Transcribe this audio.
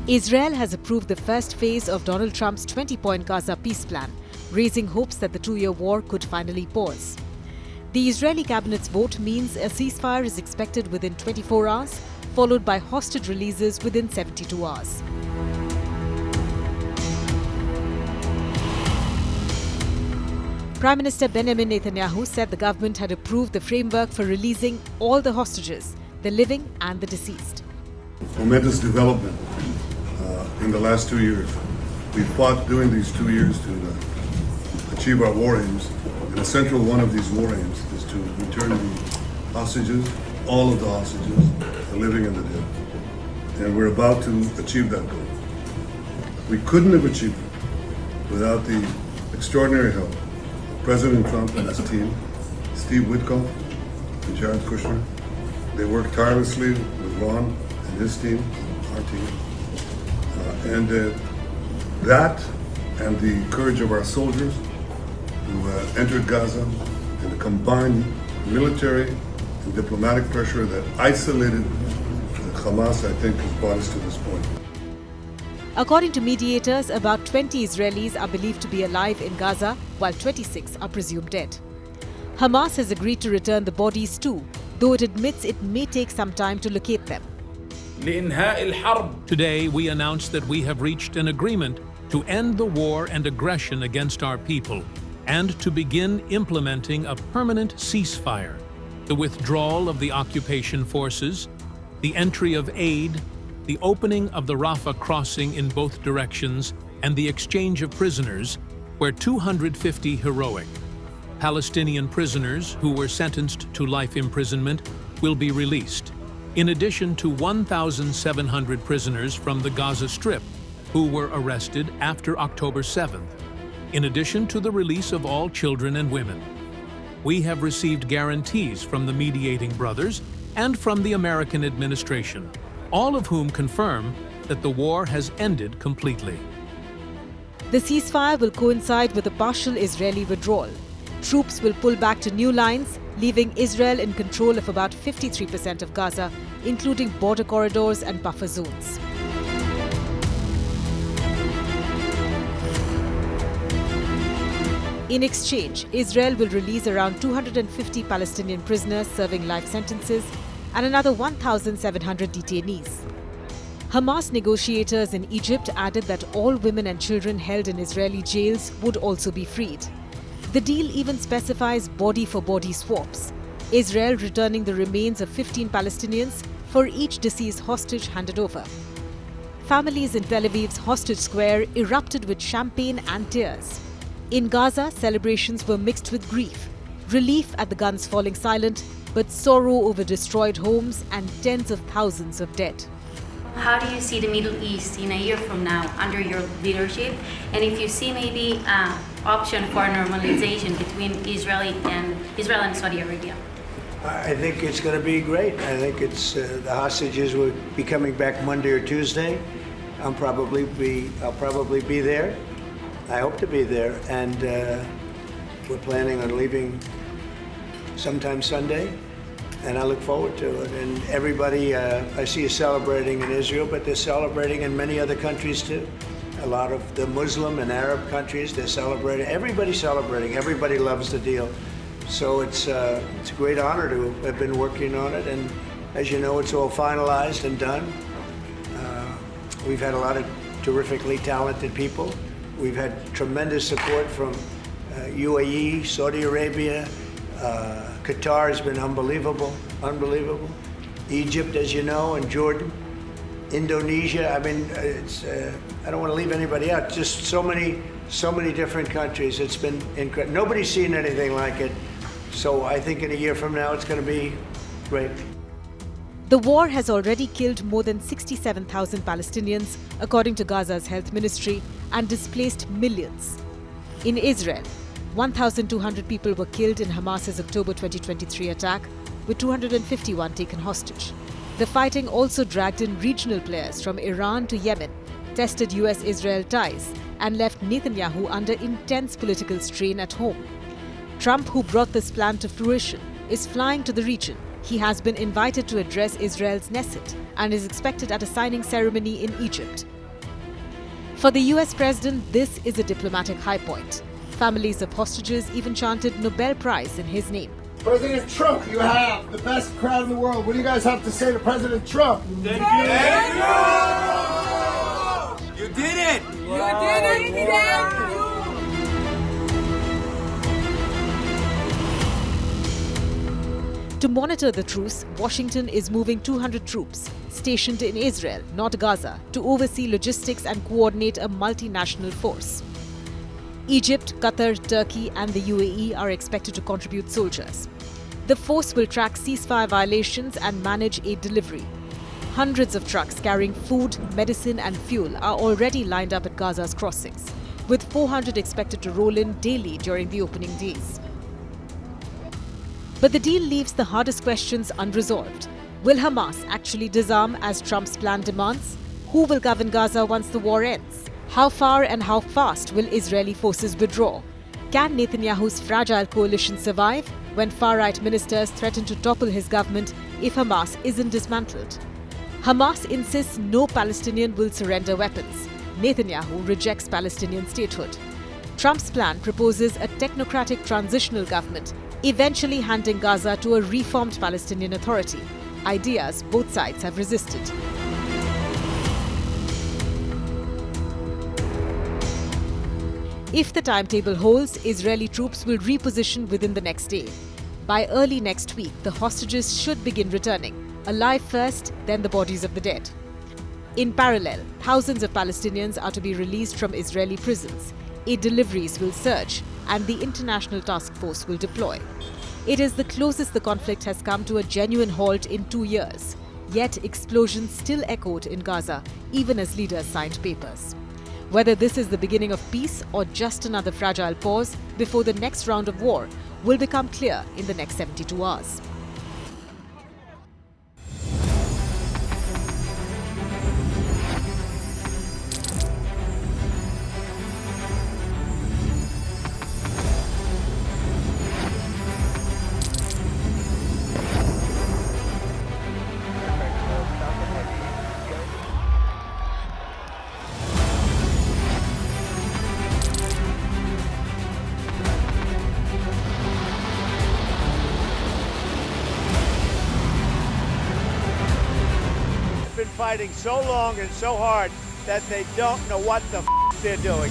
Israel has approved the first phase of Donald Trump's 20-point Gaza peace plan, raising hopes that the two-year war could finally pause. The Israeli cabinet's vote means a ceasefire is expected within 24 hours, followed by hostage releases within 72 hours. Prime Minister Benjamin Netanyahu said the government had approved the framework for releasing all the hostages, the living and the deceased. Momentous development in the last 2 years. We fought during these 2 years to achieve our war aims, and a central one of these war aims is to return the hostages, all of the hostages, the living and the dead. And we're about to achieve that goal. We couldn't have achieved it without the extraordinary help of President Trump and his team, Steve Witkoff and Jared Kushner. They worked tirelessly with Ron and his team, our team. That and the courage of our soldiers who entered Gaza and the combined military and diplomatic pressure that isolated Hamas, I think, has brought us to this point. According to mediators, about 20 Israelis are believed to be alive in Gaza, while 26 are presumed dead. Hamas has agreed to return the bodies too, though it admits it may take some time to locate them. Today, we announced that we have reached an agreement to end the war and aggression against our people and to begin implementing a permanent ceasefire, the withdrawal of the occupation forces, the entry of aid, the opening of the Rafah crossing in both directions, and the exchange of prisoners, where 250 heroic Palestinian prisoners who were sentenced to life imprisonment will be released, in addition to 1,700 prisoners from the Gaza Strip who were arrested after October 7th, in addition to the release of all children and women. We have received guarantees from the mediating brothers and from the American administration, all of whom confirm that the war has ended completely. The ceasefire will coincide with a partial Israeli withdrawal. Troops will pull back to new lines, leaving Israel in control of about 53% of Gaza, including border corridors and buffer zones. In exchange, Israel will release around 250 Palestinian prisoners serving life sentences and another 1,700 detainees. Hamas negotiators in Egypt added that all women and children held in Israeli jails would also be freed. The deal even specifies body-for-body swaps, Israel returning the remains of 15 Palestinians for each deceased hostage handed over. Families in Tel Aviv's Hostage Square erupted with champagne and tears. In Gaza, celebrations were mixed with grief, relief at the guns falling silent, but sorrow over destroyed homes and tens of thousands of dead. How do you see the Middle East in a year from now under your leadership? And if you see maybe an option for normalization between Israel and Saudi Arabia? I think it's going to be great. I think it's the hostages will be coming back Monday or Tuesday. I'll probably be there. I hope to be there, and we're planning on leaving sometime Sunday, and I look forward to it. And everybody I see is celebrating in Israel, but they're celebrating in many other countries too. A lot of the Muslim and Arab countries, they're celebrating. Everybody's celebrating. Everybody loves the deal. So it's a great honor to have been working on it, and as you know, it's all finalized and done. We've had a lot of terrifically talented people. We've had tremendous support from UAE, Saudi Arabia, Qatar has been unbelievable. Egypt, as you know, and Jordan, Indonesia. I mean, I don't want to leave anybody out. Just so many different countries. It's been incredible. Nobody's seen anything like it. So I think in a year from now, it's going to be great. The war has already killed more than 67,000 Palestinians, according to Gaza's health ministry, and displaced millions. In Israel, 1,200 people were killed in Hamas's October 2023 attack, with 251 taken hostage. The fighting also dragged in regional players from Iran to Yemen, tested US-Israel ties, and left Netanyahu under intense political strain at home. Trump, who brought this plan to fruition, is flying to the region, He has been invited to address Israel's Knesset and is expected at a signing ceremony in Egypt. For the US president, this is a diplomatic high point. Families of hostages even chanted Nobel Prize in his name. President Trump, you have the best crowd in the world. What do you guys have to say to President Trump? Thank you. Thank you. You did it. You did it. Thank you. To monitor the truce, Washington is moving 200 troops stationed in Israel, not Gaza, to oversee logistics and coordinate a multinational force. Egypt, Qatar, Turkey and the UAE are expected to contribute soldiers. The force will track ceasefire violations and manage aid delivery. Hundreds of trucks carrying food, medicine and fuel are already lined up at Gaza's crossings, with 400 expected to roll in daily during the opening days. But the deal leaves the hardest questions unresolved. Will Hamas actually disarm as Trump's plan demands? Who will govern Gaza once the war ends? How far and how fast will Israeli forces withdraw? Can Netanyahu's fragile coalition survive when far-right ministers threaten to topple his government if Hamas isn't dismantled? Hamas insists no Palestinian will surrender weapons. Netanyahu rejects Palestinian statehood. Trump's plan proposes a technocratic transitional government, eventually handing Gaza to a reformed Palestinian Authority. Ideas both sides have resisted. If the timetable holds, Israeli troops will reposition within the next day. By early next week, the hostages should begin returning, alive first, then the bodies of the dead. In parallel, thousands of Palestinians are to be released from Israeli prisons. Aid deliveries will surge, and the international task force will deploy. It is the closest the conflict has come to a genuine halt in 2 years. Yet explosions still echoed in Gaza, even as leaders signed papers. Whether this is the beginning of peace or just another fragile pause before the next round of war will become clear in the next 72 hours. Fighting so long and so hard that they don't know what the they're doing.